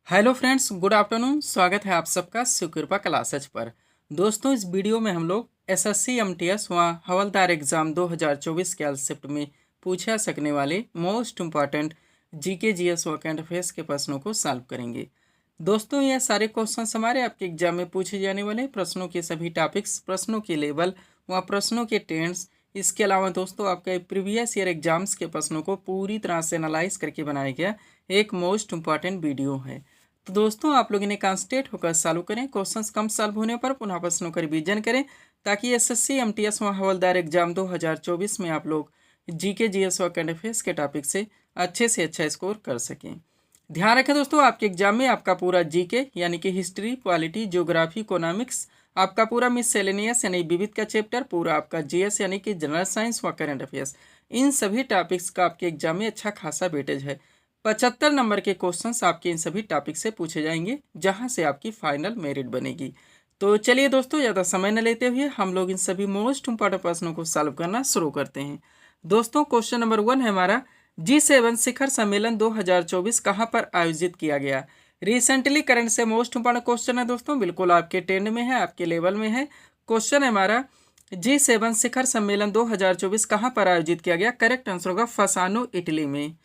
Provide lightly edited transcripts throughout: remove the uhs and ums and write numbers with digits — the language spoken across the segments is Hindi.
Hello friends, good afternoon. स्वागत है आप सबका शिवकृपा क्लासेज पर। दोस्तों, इस वीडियो में हम लोग एसएससी एमटीएस व हवलदार एग्जाम 2024 के शिफ्ट में पूछा सकने वाले मोस्ट इम्पॉर्टेंट जीके जीएस व करंट अफेयर्स के प्रश्नों को सॉल्व करेंगे। दोस्तों, ये सारे क्वेश्चन हमारे आपके एग्जाम में पूछे जाने वाले प्रश्नों के सभी टॉपिक्स, प्रश्नों के लेवल व प्रश्नों के टेंस, इसके अलावा दोस्तों आपके प्रीवियस ईयर एग्जाम्स के प्रश्नों को पूरी तरह से एनालाइज करके बनाया गया एक मोस्ट इम्पॉर्टेंट वीडियो है। तो दोस्तों, आप लोग इन्हें कॉन्सेंट्रेट होकर सॉल्व करें। क्वेश्चंस कम सॉल्व होने पर पुनः प्रश्नों का रिवीजन करें ताकि एसएससी एमटीएस व हवलदार एग्जाम 2024 में आप लोग जीके जीएस व करंट अफेयर्स के टॉपिक से अच्छा स्कोर कर सकें। ध्यान रखें दोस्तों, आपके एग्जाम में आपका पूरा जीके यानी कि हिस्ट्री, पॉलिटी, ज्योग्राफी, इकोनॉमिक्स, आपका पूरा मिससेलेनियस यानी विविध का चैप्टर, पूरा आपका जीएस यानी कि जनरल साइंस व करंट अफेयर्स, इन सभी टॉपिक्स का आपके एग्जाम में अच्छा खासा वेटेज है। 75 नंबर के क्वेश्चंस आपके इन सभी टॉपिक से पूछे जाएंगे, जहां से आपकी फाइनल मेरिट बनेगी। तो चलिए दोस्तों, ज़्यादा समय न लेते हुए हम लोग इन सभी मोस्ट इंपॉर्टेंट प्रश्नों को सॉल्व करना शुरू करते हैं। दोस्तों, क्वेश्चन नंबर 1 है हमारा, G7 शिखर सम्मेलन 2024 कहाँ पर आयोजित किया गया। रिसेंटली करंट से मोस्ट इंपॉर्टेंट क्वेश्चन है दोस्तों, बिल्कुल आपके ट्रेंड में है, आपके लेवल में है। क्वेश्चन है हमारा, G7 शिखर सम्मेलन 2024 कहाँ पर आयोजित किया गया। करेक्ट आंसर होगा फसानो, इटली में।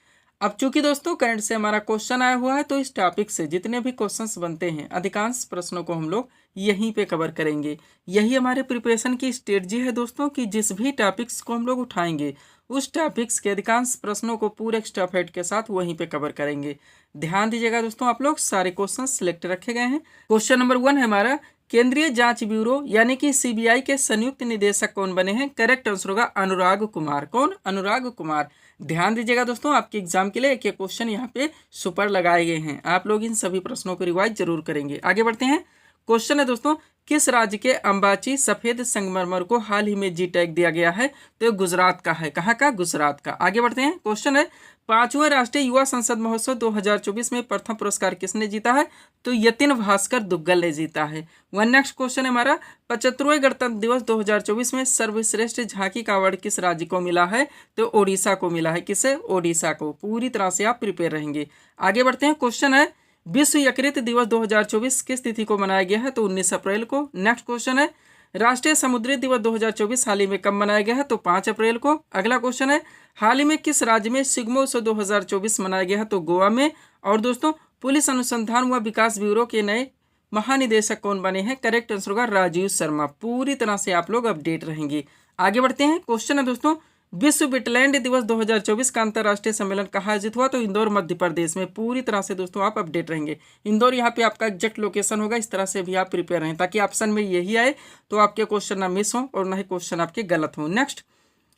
अब चूंकि दोस्तों करंट से हमारा क्वेश्चन आया हुआ है, तो इस टॉपिक से जितने भी क्वेश्चंस बनते हैं अधिकांश प्रश्नों को हम लोग यहीं पे कवर करेंगे। यही हमारे प्रिपरेशन की स्ट्रेटजी है दोस्तों, कि जिस भी टॉपिक्स को हम लोग उठाएंगे उस टॉपिक्स के अधिकांश प्रश्नों को पूरे एक्स्ट्रा फैक्ट के साथ वहीं पे कवर करेंगे। ध्यान दीजिएगा दोस्तों, आप लोग सारे क्वेश्चन सिलेक्ट रखे गए हैं। क्वेश्चन नंबर 1 है हमारा, केंद्रीय जांच ब्यूरो यानी कि सीबीआई के संयुक्त निदेशक कौन बने हैं। करेक्ट आंसर होगा अनुराग कुमार। कौन? अनुराग कुमार। ध्यान दीजिएगा दोस्तों, आपके एग्जाम के लिए एक एक क्वेश्चन यहाँ पे सुपर लगाए गए हैं, आप लोग इन सभी प्रश्नों को रिवाइज जरूर करेंगे। आगे बढ़ते हैं। क्वेश्चन है दोस्तों, किस राज्य के अंबाची सफेद संगमरमर को हाल ही में जी टैग दिया गया है। तो गुजरात का है। कहाँ का? गुजरात का। आगे बढ़ते हैं। क्वेश्चन है, 5वें राष्ट्रीय युवा संसद महोत्सव 2024 में प्रथम पुरस्कार किसने जीता है। तो यतिन भास्कर दुग्गल ने जीता है। वन नेक्स्ट क्वेश्चन है हमारा, 75वें गणतंत्र दिवस 2024 में सर्वश्रेष्ठ झांकी का अवार्ड किस राज्य को मिला है। तो ओडिशा को मिला है। किसे? ओडिशा को। पूरी तरह से आप प्रिपेयर रहेंगे। आगे बढ़ते हैं। क्वेश्चन है, विश्व यकृत दिवस 2024 किस तिथि को मनाया गया है। तो 19 अप्रैल को। नेक्स्ट क्वेश्चन है, राष्ट्रीय समुद्री दिवस 2024 हाल ही में कब मनाया गया है। तो 5 अप्रैल को। अगला क्वेश्चन है, हाल ही में किस राज्य में शिग्मोत्सव 2024 मनाया गया है। तो गोवा में। और दोस्तों, पुलिस अनुसंधान व विकास ब्यूरो के नए महानिदेशक कौन बने हैं। करेक्ट आंसर होगा राजीव शर्मा। पूरी तरह से आप लोग अपडेट रहेंगे। आगे बढ़ते हैं। क्वेश्चन है दोस्तों, विश्व वेटलैंड दिवस 2024 का अंतर्राष्ट्रीय सम्मेलन कहाँ आयोजित हुआ। तो इंदौर मध्य प्रदेश में। पूरी तरह से दोस्तों आप अपडेट रहेंगे। इंदौर यहाँ पे आपका एग्जैक्ट लोकेशन होगा। इस तरह से भी आप प्रिपेयर रहें ताकि ऑप्शन में यही आए तो आपके क्वेश्चन ना मिस हो और ना ही क्वेश्चन आपके गलत हो। नेक्स्ट,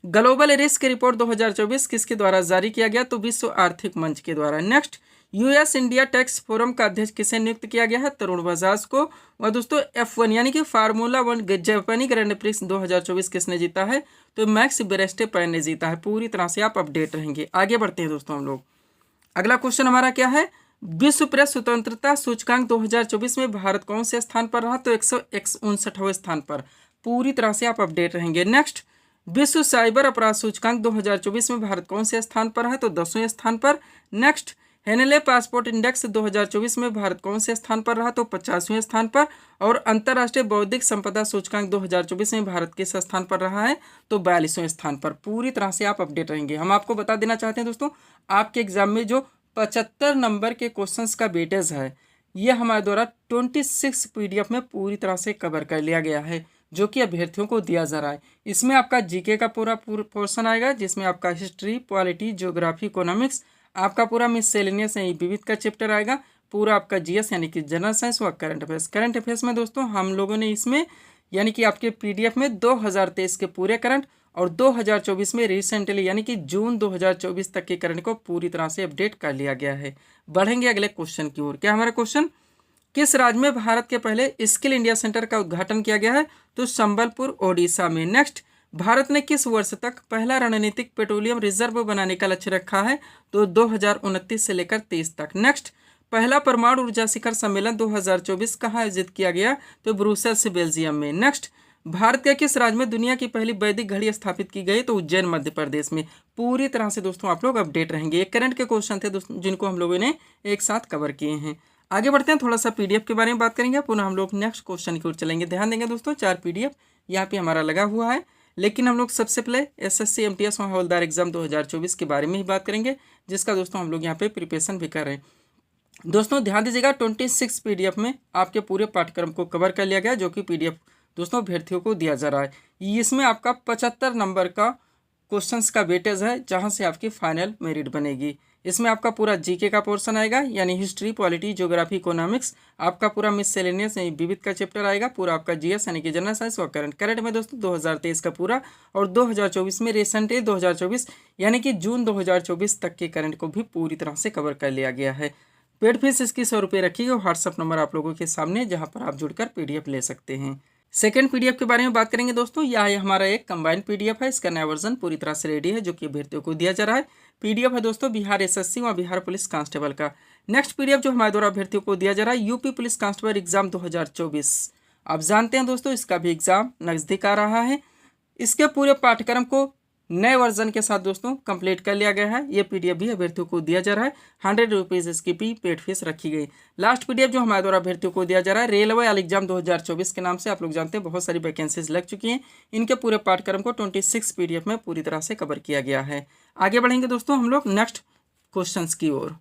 ग्लोबल रिस्क रिपोर्ट 2024 किसके द्वारा जारी किया गया। तो विश्व आर्थिक मंच के द्वारा। Next, US India tax forum का अध्यक्ष किसे नियुक्त किया गया है। तरुण बजाज को। और दोस्तों, F1 यानी कि फार्मूला 1 जापानी ग्रैंड प्रिक्स 2024 किसने जीता है। तो मैक्स वेरस्टेपेन ने जीता है। पूरी तरह से आप अपडेट रहेंगे। आगे बढ़ते हैं दोस्तों हम लोग। अगला क्वेश्चन हमारा क्या है, विश्व प्रेस स्वतंत्रता सूचकांक 2024 में भारत कौन से स्थान पर रहा। तो 159वें स्थान पर। पूरी तरह से आप अपडेट रहेंगे। नेक्स्ट, विश्व साइबर अपराध सूचकांक 2024 में भारत कौन से स्थान पर है। तो 10वें स्थान पर। नेक्स्ट, हेनले पासपोर्ट इंडेक्स 2024 में भारत कौन से स्थान पर रहा। तो 50वें स्थान पर। और अंतर्राष्ट्रीय बौद्धिक संपदा सूचकांक 2024 में भारत किस स्थान पर रहा है। तो 42वें स्थान पर। पूरी तरह से आप अपडेट रहेंगे। हम आपको बता देना चाहते हैं दोस्तों, आपके एग्जाम में जो 75 नंबर के क्वेश्चंस का वेटेज है, ये हमारे द्वारा 26 PDF में पूरी तरह से कवर कर लिया गया है, जो कि अभ्यर्थियों को दिया जा रहा है। इसमें आपका जीके का पूरा पोर्शन आएगा, जिसमें आपका हिस्ट्री, पॉलिटी, ज्योग्राफी, इकोनॉमिक्स, आपका पूरा मिससेलेनियस यानी विविध का चैप्टर आएगा, पूरा आपका जीएस यानी कि जनरल साइंस व करंट अफेयर्स। करंट अफेयर्स में दोस्तों हम लोगों ने इसमें यानी कि आपके PDF में 2023 के पूरे करंट और 2024 में रिसेंटली यानी कि जून 2024 तक के करंट को पूरी तरह से अपडेट कर लिया गया है। बढ़ेंगे अगले क्वेश्चन की ओर। क्या हमारा क्वेश्चन, किस राज्य में भारत के पहले स्किल इंडिया सेंटर का उद्घाटन किया गया है। तो संबलपुर, ओडिशा में। नेक्स्ट, भारत ने किस वर्ष तक पहला रणनीतिक पेट्रोलियम रिजर्व बनाने का लक्ष्य रखा है। तो 2029 से लेकर 23 तक। नेक्स्ट, पहला परमाणु ऊर्जा शिखर सम्मेलन 2024 कहाँ आयोजित किया गया। तो ब्रुसेल्स, बेल्जियम में। नेक्स्ट, भारत के किस राज्य में दुनिया की पहली वैदिक घड़ी स्थापित की गई। तो उज्जैन, मध्य प्रदेश में। पूरी तरह से दोस्तों आप लोग अपडेट रहेंगे। ये करंट के क्वेश्चन थे दोस्तों, जिनको हम लोगों ने एक साथ कवर किए हैं। आगे बढ़ते हैं, थोड़ा सा पीडीएफ के बारे में बात करेंगे, पुनः हम लोग नेक्स्ट क्वेश्चन की ओर चलेंगे। ध्यान देंगे दोस्तों, 4 पीडीएफ यहाँ पे हमारा लगा हुआ है, लेकिन हम लोग सबसे पहले एसएससी एमटीएस हवलदार एग्जाम 2024 के बारे में ही बात करेंगे, जिसका दोस्तों हम लोग यहाँ पे प्रिपरेशन भी कर रहे हैं। दोस्तों ध्यान दीजिएगा, 26 पीडीएफ में आपके पूरे पाठ्यक्रम को कवर कर लिया गया, जो कि पीडीएफ दोस्तों अभ्यर्थियों को दिया जा रहा है। इसमें आपका 75 नंबर का क्वेश्चंस का वेटेज है, जहां से आपकी फाइनल मेरिट बनेगी। इसमें आपका पूरा जीके का पोर्शन आएगा, यानी हिस्ट्री, पॉलिटी, ज्योग्राफी, इकोनॉमिक्स, आपका पूरा मिससेलेनियस यानी विविध का चैप्टर आएगा, पूरा आपका जीएस यानी कि जनरल साइंस और करंट में दोस्तों 2023 का पूरा, और 2024 में रिसेंटली 2024 यानी कि जून 2024 तक के करंट को भी पूरी तरह से कवर कर लिया गया है। पेड फीस इसकी 100 रुपये रखी गई, व्हाट्सअप नंबर आप लोगों के सामने, जहां पर आप जुड़कर पीडीएफ ले सकते हैं। सेकंड पीडीएफ के बारे में बात करेंगे दोस्तों, यह हमारा एक कंबाइंड पीडीएफ है। इसका नया वर्जन पूरी तरह से रेडी है, जो कि अभ्यर्थियों को दिया जा रहा है। पीडीएफ है दोस्तों बिहार एसएससी व बिहार पुलिस कांस्टेबल का। नेक्स्ट पीडीएफ जो हमारे द्वारा अभ्यर्थियों को दिया जा रहा है, यूपी पुलिस कांस्टेबल एग्जाम 2024। आप जानते हैं दोस्तों, इसका भी एग्जाम नजदीक आ रहा है। इसके पूरे पाठ्यक्रम को नए वर्जन के साथ दोस्तों कंप्लीट कर लिया गया है। ये पीडीएफ भी अभ्यर्थियों को दिया जा रहा है, 100 रुपीज़ इसकी भी पेड फीस रखी गई। लास्ट पीडीएफ जो हमारे द्वारा अभ्यर्थियों को दिया जा रहा है, रेलवे एग्जाम 2024 के नाम से, आप लोग जानते हैं बहुत सारी वैकेंसीज लग चुकी हैं। इनके पूरे पाठ्यक्रम को 26 पीडीएफ में पूरी तरह से कवर किया गया है। आगे बढ़ेंगे दोस्तों हम लोग नेक्स्ट क्वेश्चन की ओर।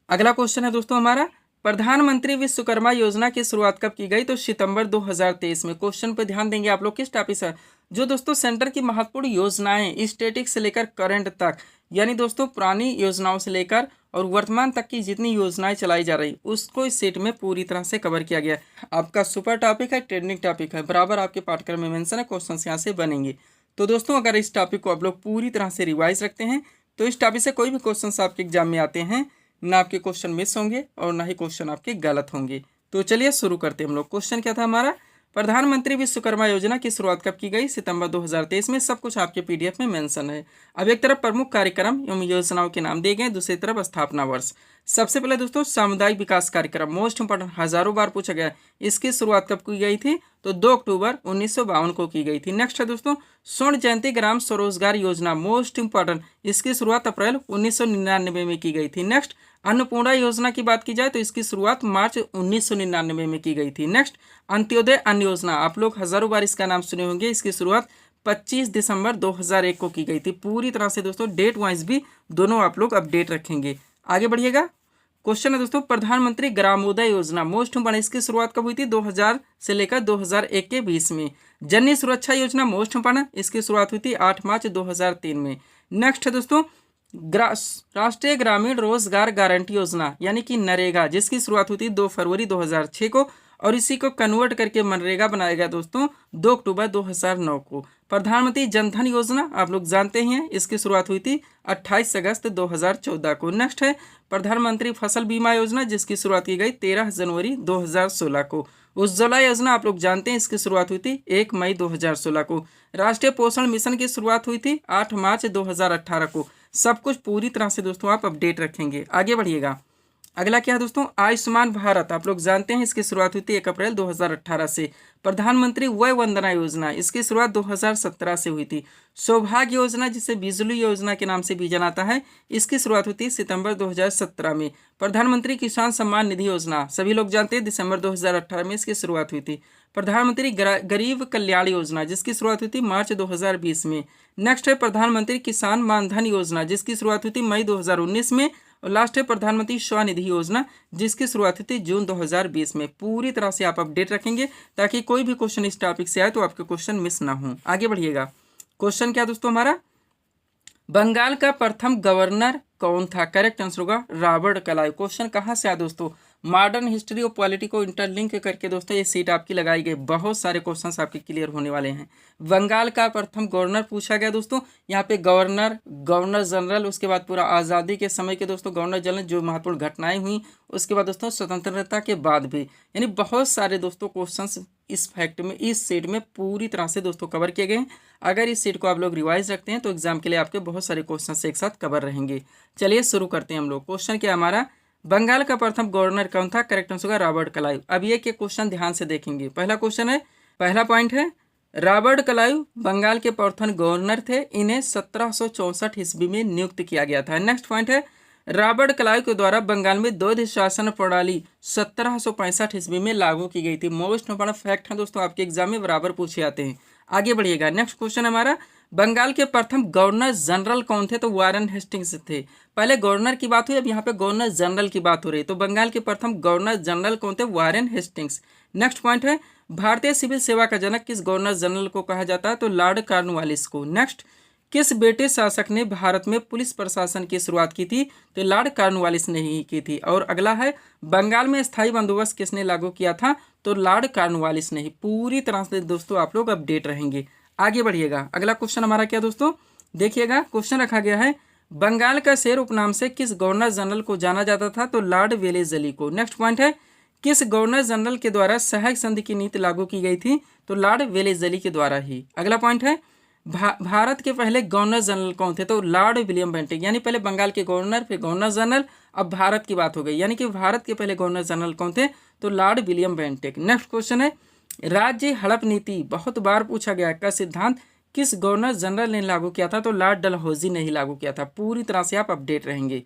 अगला क्वेश्चन है दोस्तों हमारा, प्रधानमंत्री विश्वकर्मा योजना की शुरुआत कब की गई? तो सितंबर 2023 में। क्वेश्चन पे ध्यान देंगे आप लोग, किस टॉपिक से, जो दोस्तों सेंटर की महत्वपूर्ण योजनाएं स्टैटिक से लेकर करंट तक, यानी दोस्तों पुरानी योजनाओं से लेकर और वर्तमान तक की जितनी योजनाएं चलाई जा रही, उसको इस सेट में पूरी तरह से कवर किया गया। आपका सुपर टॉपिक है, ट्रेंडिंग टॉपिक है, बराबर आपके पाठ्यक्रम में मेंशन है, क्वेश्चन यहाँ से बनेंगे। तो दोस्तों अगर इस टॉपिक को आप लोग पूरी तरह से रिवाइज रखते हैं, तो इस टॉपिक से कोई भी क्वेश्चन आपके एग्जाम में आते हैं, ना आपके क्वेश्चन मिस होंगे और ना ही क्वेश्चन आपके गलत होंगे। तो चलिए शुरू करते हैं हम लोग। क्वेश्चन क्या था हमारा, प्रधानमंत्री विश्वकर्मा योजना की शुरुआत कब की गई? सितंबर 2023 में। सब कुछ आपके पीडीएफ में मेंशन है। अब एक तरफ प्रमुख कार्यक्रम एवं योजनाओं के नाम दिए गए, दूसरी तरफ स्थापना वर्ष। सबसे पहले दोस्तों सामुदायिक विकास कार्यक्रम, मोस्ट इंपॉर्टेंट, हजारों बार पूछा गया, इसकी शुरुआत कब की गई थी? तो 2 अक्टूबर 1952 को की गई थी। नेक्स्ट है दोस्तों स्वर्ण जयंती ग्राम स्वरोजगार योजना, मोस्ट इंपॉर्टेंट, इसकी शुरुआत अप्रैल 1999 में की गई थी। नेक्स्ट अन्नपूर्णा योजना की बात की जाए तो इसकी शुरुआत मार्च 1999 में की गई थी। नेक्स्ट अंत्योदय अन्न योजना, आप लोग हजारों बार इसका नाम सुने होंगे, इसकी शुरुआत 25 दिसंबर 2001 को की गई थी। पूरी तरह से दोस्तों डेट वाइज भी दोनों आप लोग अपडेट रखेंगे। आगे बढ़िएगा। क्वेश्चन है दोस्तों प्रधानमंत्री ग्रामोदय योजना, मोस्ट इंपॉर्टेंट, इसकी शुरुआत कब हुई थी? 2000 से लेकर 2001 के बीच में। जननी सुरक्षा योजना, मोस्ट इंपॉर्टेंट, इसकी शुरुआत हुई थी 8 मार्च 2003 में। नेक्स्ट है दोस्तों राष्ट्रीय ग्रामीण रोजगार गारंटी योजना यानी कि नरेगा, जिसकी शुरुआत हुई थी 2 फरवरी 2006 को, और इसी को कन्वर्ट करके मनरेगा बनाया गया दोस्तों 2 अक्टूबर 2009 को। प्रधानमंत्री जनधन योजना आप लोग जानते ही हैं, इसकी शुरुआत हुई थी 28 अगस्त 2014 को। नेक्स्ट है प्रधानमंत्री फसल बीमा योजना, जिसकी शुरुआत की गई 13 जनवरी 2016 को। उज्ज्वला योजना आप लोग जानते हैं, इसकी शुरुआत हुई थी 1 मई 2016 को। राष्ट्रीय पोषण मिशन की शुरुआत हुई थी 8 मार्च 2018 को। सब कुछ पूरी तरह से दोस्तों आप अपडेट रखेंगे। आगे बढ़िएगा। अगला क्या है दोस्तों आयुष्मान भारत, आप लोग जानते हैं, इसकी शुरुआत हुई थी 1 अप्रैल 2018 से। प्रधानमंत्री वय वंदना योजना, इसकी शुरुआत 2017 से हुई थी। सौभाग्य योजना, जिसे बिजली योजना के नाम से भी जाना है, इसकी शुरुआत हुई थी सितंबर 2017 में। प्रधानमंत्री किसान सम्मान निधि योजना सभी लोग जानते हैं, दिसंबर 2018 में इसकी शुरुआत हुई थी। प्रधानमंत्री गरीब कल्याण योजना, जिसकी शुरुआत हुई थी मार्च 2020 में। नेक्स्ट है प्रधानमंत्री किसान मानधन योजना, जिसकी शुरुआत हुई थी मई 2019 में। और लास्ट है प्रधानमंत्री स्वनिधि योजना, जिसकी शुरुआत हुई थी जून 2020 में। पूरी तरह से आप अपडेट रखेंगे ताकि कोई भी क्वेश्चन इस टॉपिक से आए तो आपके क्वेश्चन मिस ना हो। आगे बढ़िएगा। क्वेश्चन क्या दोस्तों हमारा, बंगाल का प्रथम गवर्नर कौन था? करेक्ट आंसर होगा रॉबर्ट क्लाइव। क्वेश्चन कहाँ से आया दोस्तों, मॉडर्न हिस्ट्री और पॉलिटी को इंटरलिंक करके दोस्तों ये सीट आपकी लगाई गई। बहुत सारे क्वेश्चंस आपके क्लियर होने वाले हैं। बंगाल का प्रथम गवर्नर पूछा गया दोस्तों, यहाँ पे गवर्नर, गवर्नर जनरल, उसके बाद पूरा आज़ादी के समय के दोस्तों गवर्नर जनरल, जो महत्वपूर्ण घटनाएं हुई, उसके बाद दोस्तों स्वतंत्रता के बाद भी, यानी बहुत सारे दोस्तों क्वेश्चंस इस फैक्ट में, इस सेट में पूरी तरह से दोस्तों कवर किए गए हैं। अगर इस सेट को आप लोग रिवाइज रखते हैं तो एग्जाम के लिए आपके बहुत सारे क्वेश्चन एक साथ कवर रहेंगे। चलिए शुरू करते हैं हम लोग। क्वेश्चन क्या हमारा, बंगाल का प्रथम गवर्नर कौन था? करेक्ट आंसर होगा रॉबर्ट क्लाइव। अब ये के क्वेश्चन ध्यान से देखेंगे। पहला क्वेश्चन है, पहला पॉइंट है, रॉबर्ट क्लाइव बंगाल के प्रथम गवर्नर थे। इन्हें 1764 ईस्वी में नियुक्त किया गया था। नेक्स्ट पॉइंट है, रॉबर्ट क्लाइव के द्वारा बंगाल में द्वैध शासन प्रणाली 1765 ईस्वी में लागू की गई थी। मोस्ट इंपॉर्टेंट फैक्ट है दोस्तों, आपके एग्जाम में बराबर पूछे आते हैं। आगे बढ़िएगा, नेक्स्ट क्वेश्चन हमारा, बंगाल के प्रथम गवर्नर जनरल कौन थे? तो वारेन हेस्टिंग्स थे। पहले गवर्नर की बात हुई, अब यहाँ पे गवर्नर जनरल की बात हो रही है। तो बंगाल के प्रथम गवर्नर जनरल कौन थे? Warren Hastings. नेक्स्ट पॉइंट है, भारतीय सिविल सेवा का जनक किस गवर्नर जनरल को कहा जाता है? तो लॉर्ड कॉर्नवालिस को। नेक्स्ट, किस ब्रिटिश शासक ने भारत में पुलिस प्रशासन की शुरुआत की थी? तो लॉर्ड कॉर्नवालिस ने ही की थी। और अगला है, बंगाल में स्थायी बंदोबस्त किसने लागू किया था? तो लॉर्ड कॉर्नवालिस ने ही। पूरी तरह से दोस्तों आप लोग अपडेट रहेंगे। आगे बढ़िएगा, अगला क्वेश्चन हमारा क्या दोस्तों, देखिएगा क्वेश्चन रखा गया है, बंगाल का शेर उपनाम से किस गवर्नर जनरल को जाना जाता था? तो लॉर्ड वेलेस्ली को। नेक्स्ट पॉइंट है, किस गवर्नर जनरल के द्वारा सहायक संधि की नीति लागू की गई थी? तो लॉर्ड वेलेस्ली के द्वारा ही। अगला पॉइंट है, भारत के पहले गवर्नर जनरल कौन थे? तो लॉर्ड विलियम बेंटिक। यानी पहले बंगाल के गवर्नर, फिर गवर्नर जनरल, अब भारत की बात हो गई, यानी कि भारत के पहले गवर्नर जनरल कौन थे? तो Lord William Bentinck. Next question है, राज्य हड़प नीति बहुत बार पूछा गया का सिद्धांत किस गवर्नर जनरल ने लागू किया था? तो लॉर्ड डलहौजी ने ही लागू किया था। पूरी तरह से आप अपडेट रहेंगे।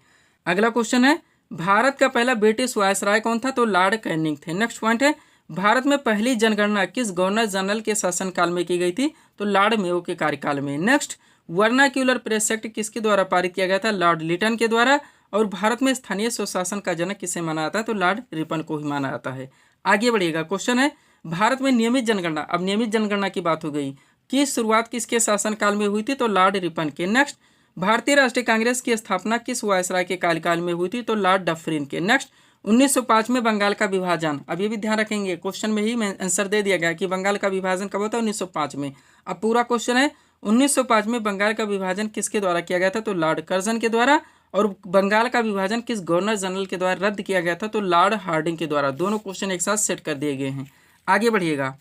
अगला क्वेश्चन है, भारत का पहला ब्रिटिश वायसराय कौन था? तो लॉर्ड कैनिंग थे। नेक्स्ट पॉइंट है, भारत में पहली जनगणना किस गवर्नर जनरल के शासनकाल में की गई थी? तो लॉर्ड मेयो के कार्यकाल में। नेक्स्ट, वर्नाक्यूलर प्रेस एक्ट किसके द्वारा पारित किया गया था? लॉर्ड लिटन के द्वारा। और भारत में स्थानीय स्वशासन का जनक किसे माना जाता है? तो लॉर्ड रिपन को ही माना जाता है। आगे बढ़िएगा, क्वेश्चन है, भारत में नियमित जनगणना, अब नियमित जनगणना की बात हो गई, की शुरुआत किसके शासनकाल में हुई थी? तो लॉर्ड रिपन के। नेक्स्ट, भारतीय राष्ट्रीय कांग्रेस की स्थापना किस वायसराय के कार्यकाल में हुई थी? तो लॉर्ड डफरिन के। नेक्स्ट, 1905 में बंगाल का विभाजन, अब ये भी ध्यान रखेंगे, क्वेश्चन में ही आंसर दे दिया गया कि बंगाल का विभाजन कब होता है? 1905 में। अब पूरा क्वेश्चन है, 1905 में बंगाल का विभाजन किसके द्वारा किया गया था? तो लॉर्ड कर्जन के द्वारा। और बंगाल का विभाजन किस गवर्नर जनरल के द्वारा रद्द किया गया था? तो लॉर्ड हार्डिंग के द्वारा। दोनों क्वेश्चन एक साथ सेट कर दिए गए हैं। आगे बढ़िएगा,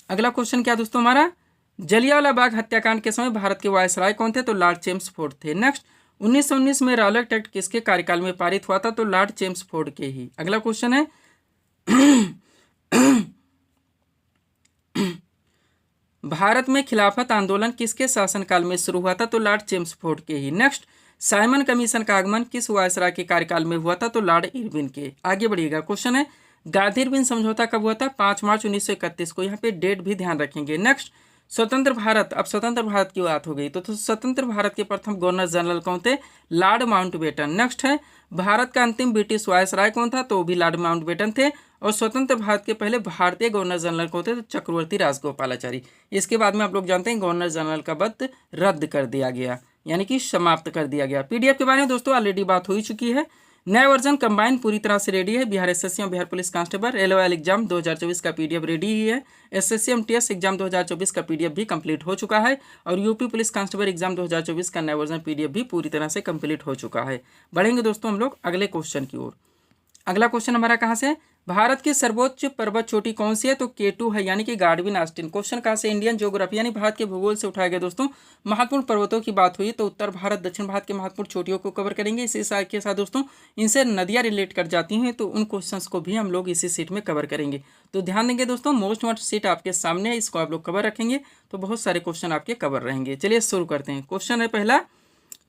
अगला क्वेश्चन क्या दोस्तों हमारा, जलियांवाला बाग हत्याकांड के समय भारत के वायसराय कौन थे? तो लॉर्ड चेम्सफोर्ड थे। नेक्स्ट, 1919 में रॉलेट एक्ट किसके कार्यकाल में पारित हुआ था? तो लॉर्ड चेम्सफोर्ड के ही। अगला क्वेश्चन है, भारत में खिलाफत आंदोलन किसके शासनकाल में शुरू हुआ था? तो लॉर्ड चेम्सफोर्ड के ही। नेक्स्ट, साइमन कमीशन का आगमन किस वायसराय के कार्यकाल में हुआ था? तो लॉर्ड इरविन के। आगे बढ़िएगा, क्वेश्चन है, गांधी-इरविन समझौता कब हुआ था? 5 मार्च 1931 को। यहाँ पे डेट भी ध्यान रखेंगे। नेक्स्ट, स्वतंत्र भारत, अब स्वतंत्र भारत की बात हो गई तो स्वतंत्र भारत के प्रथम गवर्नर जनरल कौन थे? Lord Mountbatten. नेक्स्ट है, भारत का अंतिम ब्रिटिश वायसराय कौन था? तो भी लॉर्ड माउंटबेटन थे। और स्वतंत्र भारत के पहले भारतीय गवर्नर जनरल कौन थे? तो चक्रवर्ती राजगोपालाचारी। इसके बाद में आप लोग जानते हैं गवर्नर जनरल का पद रद्द कर दिया गया, यानी कि समाप्त कर दिया गया। पीडीएफ के बारे में दोस्तों ऑलरेडी बात हो ही चुकी है। नया वर्जन कंबाइन पूरी तरह से रेडी है। बिहार एसएससी और Bihar police constable railway exam 2024 का पीडीएफ रेडी ही है। एसएससी एमटीएस एग्जाम 2024 का पीडीएफ भी कंप्लीट हो चुका है। और यूपी पुलिस कांस्टेबल एग्जाम 2024 का नया वर्जन पीडीएफ भी पूरी तरह से कंप्लीट हो चुका है। बढ़ेंगे दोस्तों हम लोग अगले क्वेश्चन की ओर। अगला क्वेश्चन हमारा कहाँ से, भारत की सर्वोच्च पर्वत चोटी कौन सी है? तो K2 है, यानी कि गार्डविन आस्टिन। क्वेश्चन कहाँ से, इंडियन ज्योग्राफी यानी भारत के भूगोल से उठाया गया। दोस्तों महत्वपूर्ण पर्वतों की बात हुई तो उत्तर भारत दक्षिण भारत के महत्वपूर्ण चोटियों को कवर करेंगे। इसी के साथ दोस्तों इनसे नदियाँ रिलेट कर जाती हैं तो उन क्वेश्चंस को भी हम लोग इसी सीट में कवर करेंगे। तो ध्यान देंगे दोस्तों, मोस्ट इम्पोर्टेंट सीट आपके सामने है, इसको आप लोग कवर रखेंगे तो बहुत सारे क्वेश्चन आपके कवर रहेंगे। चलिए शुरू करते हैं। क्वेश्चन है पहला,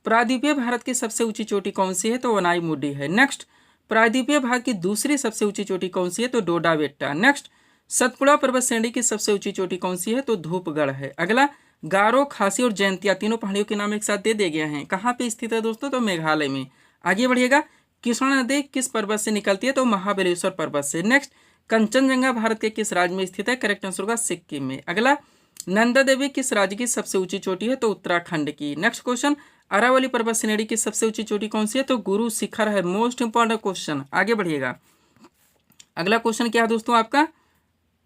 प्रायद्वीपीय भारत की सबसे ऊंची चोटी कौन सी है? तो वनाई मुडी है। नेक्स्ट, प्रायद्वीपीय भारत की दूसरी सबसे ऊंची चोटी कौन सी है? तो डोडा बेट्टा। नेक्स्ट, सतपुड़ा पर्वत श्रेणी की सबसे ऊंची चोटी कौन सी है? तो धूपगढ़ है। अगला, गारो, खासी और जयंतिया तीनों पहाड़ियों के नाम एक साथ दे दिए गए हैं। कहाँ पे स्थित है दोस्तों? तो मेघालय में। आगे बढ़िएगा, कृष्णा नदी किस पर्वत से निकलती है? तो महाबलेश्वर पर्वत से। नेक्स्ट, कंचनजंगा भारत के किस राज्य में स्थित है? करेक्ट आंसर होगा सिक्किम में। अगला, नंदा देवी किस राज्य की सबसे ऊंची चोटी है? तो उत्तराखंड की। नेक्स्ट क्वेश्चन, अरावली पर्वत श्रेणी की सबसे ऊंची चोटी कौन सी है? तो गुरु शिखर है। Most important question. आगे बढ़िएगा, अगला क्वेश्चन क्या है दोस्तों आपका,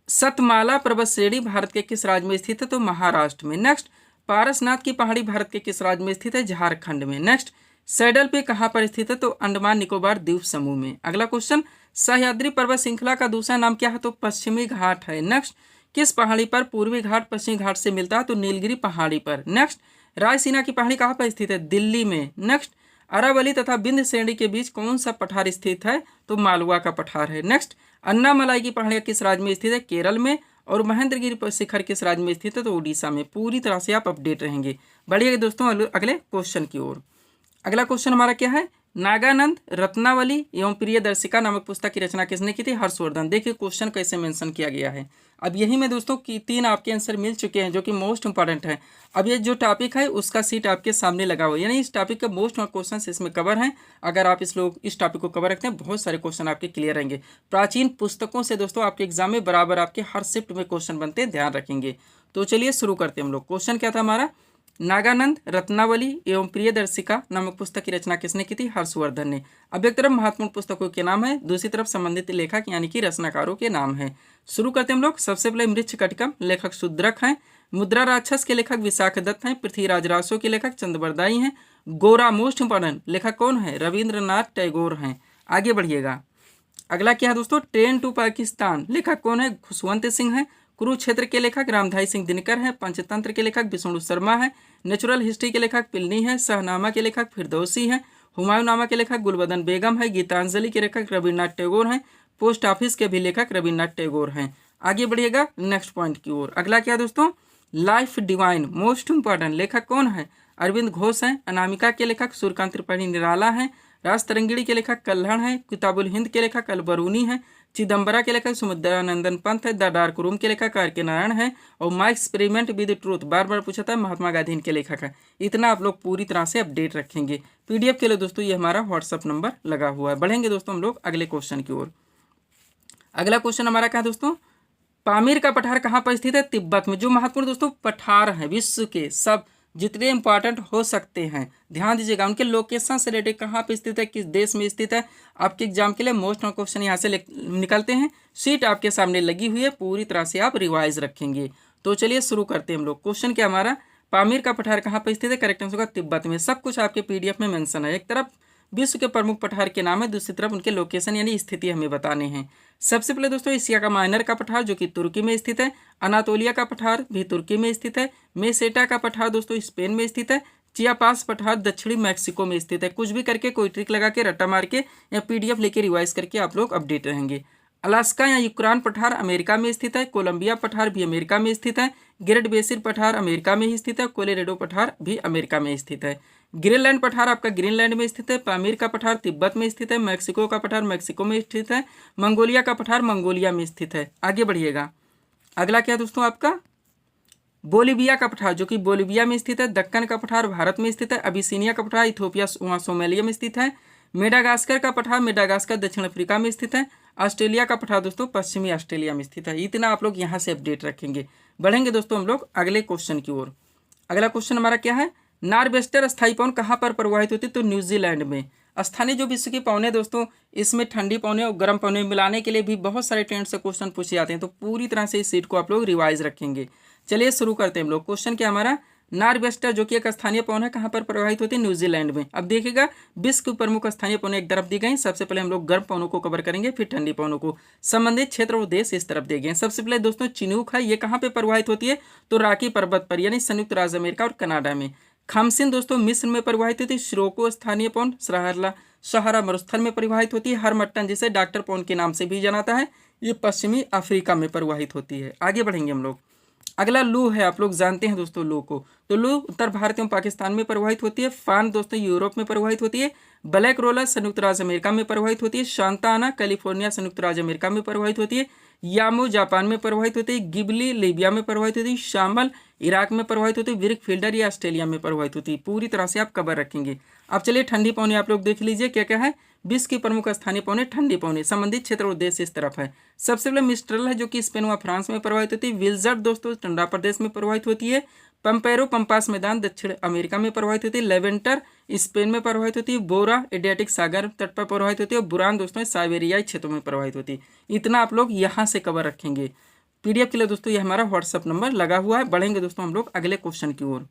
सतमाला पर्वत श्रेणी भारत के किस राज्य में स्थित है? तो महाराष्ट्र में। नेक्स्ट, पारसनाथ की पहाड़ी भारत के किस राज्य में स्थित है? झारखंड में। नेक्स्ट, सैडल पे कहाँ पर स्थित है? तो अंडमान निकोबार द्वीप समूह में। अगला क्वेश्चन, सह्याद्री पर्वत श्रृंखला का दूसरा नाम क्या है? तो पश्चिमी घाट है। नेक्स्ट, किस पहाड़ी पर पूर्वी घाट पश्चिमी घाट से मिलता है? तो नीलगिरी पहाड़ी पर। नेक्स्ट, रायसीना की पहाड़ी कहाँ पर स्थित है? दिल्ली में। नेक्स्ट, अरावली तथा बिंद श्रेणी के बीच कौन सा पठार स्थित है? तो मालवा का पठार है। नेक्स्ट, अन्नामलाई की पहाड़ियाँ किस राज्य में स्थित है? केरल में। और महेंद्रगिरी शिखर किस राज्य में स्थित है? तो उड़ीसा में। पूरी तरह से आप अपडेट रहेंगे। बढ़िए दोस्तों अगले क्वेश्चन की ओर। अगला क्वेश्चन हमारा क्या है, नागानंद रत्नावली एवं प्रियदर्शिका नामक पुस्तक की रचना किसने की थी? हर्षवर्धन। देखिए क्वेश्चन कैसे मेंशन किया गया है। अब यही में दोस्तों कि 3 आपके आंसर मिल चुके हैं जो कि मोस्ट इंपॉर्टेंट है। अब ये जो टॉपिक है उसका सीट आपके सामने लगा हुआ है, यानी इस टॉपिक के मोस्ट क्वेश्चन इसमें कवर हैं। अगर आप इस टॉपिक को कवर रखते हैं बहुत सारे क्वेश्चन आपके क्लियर रहेंगे। प्राचीन पुस्तकों से दोस्तों आपके एग्जाम में बराबर आपके हर शिफ्ट में क्वेश्चन बनते हैं, ध्यान रखेंगे। तो चलिए शुरू करते हैं हम लोग। क्वेश्चन क्या था हमारा? नागानंद रत्नावली एवं प्रियदर्शिका नामक पुस्तक की रचना किसने की थी? हर्षवर्धन ने। अब एक तरफ महत्वपूर्ण पुस्तकों के नाम है, दूसरी तरफ संबंधित लेखक यानी कि रचनाकारों के नाम है। शुरू करते हैं हम लोग। सबसे पहले मृच्छकटिकम, लेखक शूद्रक हैं। मुद्रा राक्षस के लेखक विशाखदत्त हैं। पृथ्वीराज रासो के लेखक चंद्रबरदाई हैं। गोरा मोस्ट इंपॉर्टेंट लेखक कौन है? रविंद्रनाथ टैगोर हैं। आगे बढ़िएगा। अगला क्या है दोस्तों? ट्रेन टू पाकिस्तान, लेखक कौन है? खुशवंत सिंह है। कुरुक्षेत्र के लेखक रामधारी सिंह दिनकर हैं। पंचतंत्र के लेखक विष्णु शर्मा है। नेचुरल हिस्ट्री के लेखक पिलनी है। सहनामा के लेखक फिरदौसी हैं। हुमायूंनामा के लेखक गुलबदन बेगम है। गीतांजलि के लेखक रविन्द्रनाथ टैगोर हैं। पोस्ट ऑफिस के भी लेखक रविन्द्रनाथ टैगोर हैं। आगे बढ़िएगा नेक्स्ट पॉइंट की ओर। अगला क्या दोस्तों? लाइफ डिवाइन मोस्ट इंपॉर्टेंट लेखक कौन है? अरविंद घोष हैं। अनामिका के लेखक सूर्यकांत त्रिपाठी निराला हैं। राज तरंगिणी के लेखक कल्हण हैं। किताबुल हिंद के लेखक अलबरूनी हैं। चिदम्बरा के लेखक सुमित्रानंदन पंत है। द डार्क रूम के लेखक आर के नारायण है। और माई एक्सपेरिमेंट विद ट्रूथ बार बार पूछा था, महात्मा गांधी इनके लेखक है। इतना आप लोग पूरी तरह से अपडेट रखेंगे। पीडीएफ के लिए दोस्तों ये हमारा व्हाट्सअप नंबर लगा हुआ है। बढ़ेंगे दोस्तों हम लोग अगले क्वेश्चन की ओर। अगला क्वेश्चन हमारा क्या है दोस्तों? पामीर का पठार कहाँ पर स्थित है? तिब्बत में। जो महत्वपूर्ण दोस्तों पठार हैं विश्व के सब जितने इंपॉर्टेंट हो सकते हैं, ध्यान दीजिएगा। उनके लोकेशन से रिलेटेड कहाँ पे स्थित है, किस देश में स्थित है, आपके एग्जाम के लिए मोस्ट क्वेश्चन यहाँ से निकलते हैं। सीट आपके सामने लगी हुई है, पूरी तरह से आप रिवाइज रखेंगे। तो चलिए शुरू करते हैं हम लोग। क्वेश्चन क्या हमारा? पामीर का पठार कहाँ पर स्थित है? करेक्ट आंसर होगा तिब्बत में। सब कुछ आपके पीडीएफ में मेंशन है। एक तरफ विश्व के प्रमुख पठार के नाम है, दूसरी तरफ उनके लोकेशन यानी स्थिति हमें बताने हैं। सबसे पहले दोस्तों एशिया का माइनर का पठार जो कि तुर्की में स्थित है। अनातोलिया का पठार भी तुर्की में स्थित है। मेसेटा का पठार दोस्तों स्पेन में स्थित है। चियापास पठार दक्षिणी मैक्सिको में स्थित है। कुछ भी करके कोई ट्रिक लगा के रट्टा मार के या पीडीएफ लेके रिवाइज करके आप लोग अपडेट रहेंगे। अलास्का या यूक्रेन पठार अमेरिका में स्थित है। कोलंबिया पठार भी अमेरिका में स्थित है। ग्रेट बेसिन पठार अमेरिका में ही स्थित है। कोलोराडो पठार भी अमेरिका में स्थित है। ग्रीनलैंड पठार आपका ग्रीनलैंड में स्थित है। पामीर का पठार तिब्बत में स्थित है। मैक्सिको का पठार मैक्सिको में स्थित है। मंगोलिया का पठार मंगोलिया में स्थित है। आगे बढ़िएगा। अगला क्या दोस्तों आपका? बोलिविया का पठार जो कि बोलिविया में स्थित है। दक्कन का पठार भारत में स्थित है। अबिसिनिया का पठार इथोपिया वहाँ सोमालिया में स्थित है। मेडागास्कर का पठार मेडागास्कर दक्षिण अफ्रीका में स्थित है। ऑस्ट्रेलिया का पठार दोस्तों पश्चिमी ऑस्ट्रेलिया में स्थित है। इतना आप लोग यहाँ से अपडेट रखेंगे। बढ़ेंगे दोस्तों हम लोग अगले क्वेश्चन की ओर। अगला क्वेश्चन हमारा क्या है? नॉर्वेस्टर स्थायी पवन कहाँ पर प्रवाहित होती है? तो न्यूजीलैंड में। स्थानीय जो विश्व की पवनें दोस्तों, इसमें ठंडी पवनें और गर्म पवनें मिलाने के लिए भी बहुत सारे ट्रेंड से क्वेश्चन पूछे जाते हैं। तो पूरी तरह से इस सीट को आप लोग रिवाइज रखेंगे। चलिए शुरू करते हैं हम लोग। क्वेश्चन क्या हमारा? नॉर्वेस्टर जो कि एक स्थानीय पवन है कहाँ पर प्रवाहित होती है? न्यूजीलैंड में। अब देखिएगा विश्व की प्रमुख स्थानीय पवनें एक तरफ दी गई। सबसे पहले हम लोग गर्म पवनों को कवर करेंगे, फिर ठंडी पवनों को। संबंधित क्षेत्र और देश इस तरफ दिए गए। सबसे पहले दोस्तों चिनूक है, ये कहाँ पे प्रवाहित होती है? तो रॉकी पर्वत पर यानी संयुक्त राज्य अमेरिका और कनाडा में। खमसिन दोस्तों मिस्र में प्रवाहित होती है। श्रोको स्थानीय पवन सहारा मरुस्थल में प्रवाहित होती है। हरमट्टन जिसे डॉक्टर पवन के नाम से भी जानाता है, ये पश्चिमी अफ्रीका में प्रवाहित होती है। आगे बढ़ेंगे हम लोग। अगला लू है, आप लोग जानते हैं दोस्तों लू को। तो लू उत्तर भारत एवं पाकिस्तान में प्रवाहित होती है। फान दोस्तों यूरोप में प्रवाहित होती है। ब्लैक रोलर संयुक्त राज्य अमेरिका में प्रवाहित होती है। शांता आना कैलिफोर्निया संयुक्त राज्य अमेरिका में प्रवाहित होती है। यामू जापान में प्रवाहित होती है। गिबली लीबिया में प्रवाहित होती है। शामल इराक में प्रवाहित होती है। विर्क फील्डर या ऑस्ट्रेलिया में प्रवाहित होती है। पूरी तरह से आप कवर रखेंगे। अब चलिए ठंडी पवनें आप लोग देख लीजिए क्या क्या है। विश्व की प्रमुख स्थानीय पवनें ठंडी पवनें। संबंधित क्षेत्र और देश इस तरफ है। सबसे पहले मिस्ट्रल है जो कि स्पेन व फ्रांस में प्रवाहित होती है। विल्जर्ड दोस्तों ठंडा प्रदेश में प्रवाहित होती है। पंपेरो पंपास मैदान दक्षिण अमेरिका में प्रवाहित होती है। लेवेंटर स्पेन में प्रवाहित होती है। बोरा एडियाटिक सागर तट पर प्रवाहित होती है। और बुरान दोस्तों साइबेरियाई क्षेत्रों में प्रवाहित होती है। इतना आप लोग यहाँ से कवर रखेंगे। पीडीएफ के लिए दोस्तों ये हमारा व्हाट्सअप नंबर लगा हुआ है। बढ़ेंगे दोस्तों हम लोग अगले क्वेश्चन की ओर।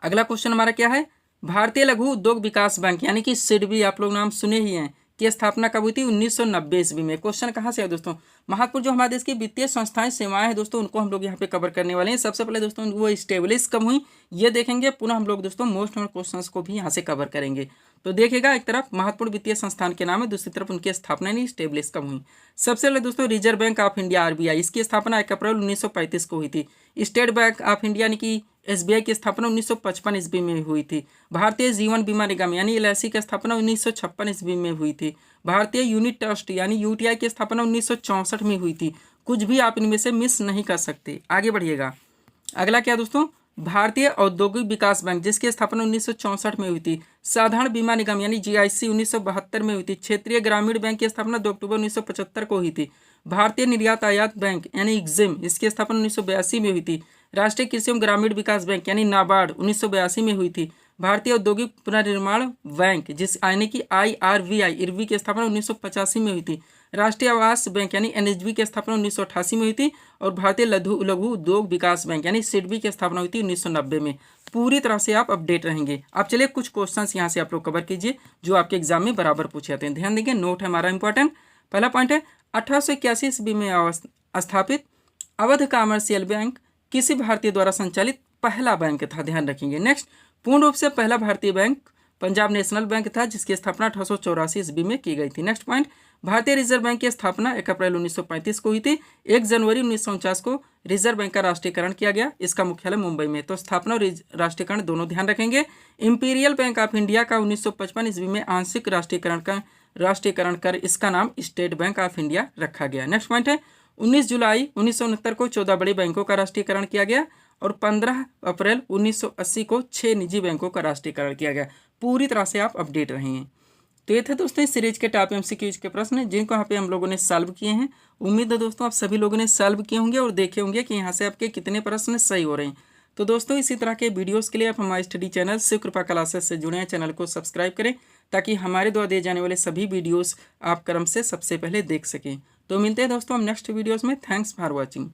अगला क्वेश्चन हमारा क्या है? भारतीय लघु उद्योग विकास बैंक यानी कि सिडबी आप लोग नाम सुने ही हैं, की स्थापना कब हुई थी? 1990 ईस्वी में। क्वेश्चन कहाँ से है दोस्तों? महत्वपूर्ण जो हमारे देश की वित्तीय संस्थाएं सेवाएं हैं दोस्तों, उनको हम लोग यहाँ पे कवर करने वाले हैं। सबसे पहले दोस्तों वो स्टेब्लिश कब हुई ये देखेंगे। पुनः हम लोग दोस्तों मोस्ट क्वेश्चंस को भी यहाँ से कवर करेंगे। तो देखिएगा एक तरफ महत्वपूर्ण वित्तीय संस्थान के नाम है, दूसरी तरफ उनकी स्थापना नहीं स्टेब्लिश कब हुई। सबसे पहले दोस्तों reserve bank of India RBI, इसकी स्थापना 1 अप्रैल 1935 को हुई थी। स्टेट बैंक ऑफ इंडिया यानी कि एसबीआई की स्थापना 1955 ईस्वी में हुई थी। भारतीय जीवन बीमा निगम यानी एलआईसी की स्थापना 1956 ईस्वी में हुई थी। भारतीय यूनिट ट्रस्ट यानी यूटीआई की स्थापना 1964 में हुई थी। कुछ भी आप इनमें से मिस नहीं कर सकते। आगे बढ़िएगा। अगला क्या दोस्तों, भारतीय औद्योगिक विकास बैंक जिसकी स्थापना 1964 में हुई थी। साधारण बीमा निगम यानी जीआईसी 1972 में हुई थी। क्षेत्रीय ग्रामीण बैंक की स्थापना 2 अक्टूबर 1975 को हुई थी। भारतीय निर्यात आयात बैंक यानी इग्जिम इसकी स्थापना 1982 में हुई थी। राष्ट्रीय कृषि एवं ग्रामीण विकास बैंक यानी नाबार्ड 1982 में हुई थी। भारतीय औद्योगिक पुनर्निर्माण बैंक जिस यानी कि IRVI इरवी की स्थापना 1985 में हुई थी। राष्ट्रीय आवास बैंक यानी NHB की स्थापना 1988 में हुई थी। और भारतीय लघु उद्योग विकास बैंक यानी सिडबी की स्थापना हुई थी 1990 में। पूरी तरह से आप अपडेट रहेंगे। आप चलिए कुछ क्वेश्चंस यहाँ से आप लोग कवर कीजिए जो आपके एग्जाम में बराबर पूछे जाते हैं। ध्यान देंगे, नोट है हमारा इंपॉर्टेंट। पहला पॉइंट है 1881 ईस्वी में स्थापित अवध कमर्शियल बैंक किसी भारतीय द्वारा संचालित पहला बैंक था। ध्यान रखेंगे। नेक्स्ट, पूर्ण रूप से पहला भारतीय बैंक पंजाब नेशनल बैंक था जिसकी स्थापना 1884 ईस्वी में की गई थी। नेक्स्ट पॉइंट, भारतीय रिजर्व बैंक की स्थापना 1 अप्रैल 1935 को हुई थी। 1 जनवरी 1949 को रिजर्व बैंक का राष्ट्रीयकरण किया गया। इसका मुख्यालय मुंबई में। तो स्थापना और राष्ट्रीयकरण दोनों ध्यान रखेंगे। इंपीरियल बैंक ऑफ इंडिया का 1955 ईस्वी में आंशिक राष्ट्रीयकरण कर इसका नाम स्टेट बैंक ऑफ इंडिया रखा गया। नेक्स्ट पॉइंट है 19 जुलाई 1969 को 14 बड़े बैंकों का राष्ट्रीयकरण किया गया और 15 अप्रैल 1980 को 6 निजी बैंकों का राष्ट्रीयकरण किया गया। पूरी तरह से आप अपडेट रहेंगे। तो ये थे दोस्तों इस सीरीज के टॉप MCQs के प्रश्न जिनको यहाँ पे हम लोगों ने सॉल्व किए हैं। उम्मीद है दोस्तों आप सभी लोगों ने सॉल्व किए होंगे और देखे होंगे कि यहाँ से आपके कितने प्रश्न सही हो रहे हैं। तो दोस्तों इसी तरह के वीडियोस के लिए आप हमारे स्टडी चैनल शिव कृपा क्लासेस से जुड़े हैं। चैनल को सब्सक्राइब करें ताकि हमारे द्वारा दिए जाने वाले सभी वीडियोस आप क्रम से सबसे पहले देख सकें। तो मिलते हैं दोस्तों हम नेक्स्ट वीडियोस में। Thanks for watching.